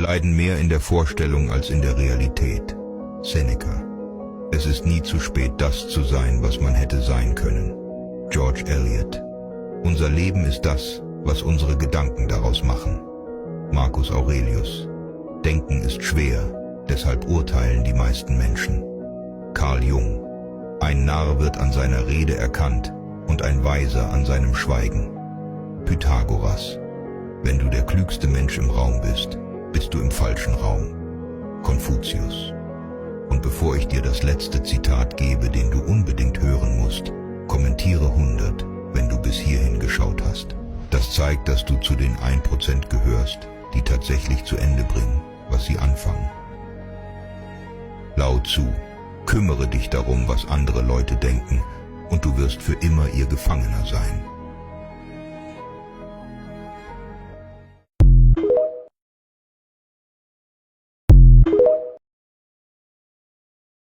leiden mehr in der Vorstellung als in der Realität. Seneca. Es ist nie zu spät, das zu sein, was man hätte sein können. George Eliot. Unser Leben ist das, was unsere Gedanken daraus machen. Marcus Aurelius. Denken ist schwer, deshalb urteilen die meisten Menschen. Carl Jung. Ein Narr wird an seiner Rede erkannt und ein Weiser an seinem Schweigen. Pythagoras. Wenn du der klügste Mensch im Raum bist, bist du im falschen Raum. Konfuzius. Und bevor ich dir das letzte Zitat gebe, den du unbedingt hören musst, kommentiere 100, wenn du bis hierhin geschaut hast. Das zeigt, dass du zu den 1% gehörst, die tatsächlich zu Ende bringen, was sie anfangen. Lao Tzu. Kümmere dich darum, was andere Leute denken, und du wirst für immer ihr Gefangener sein.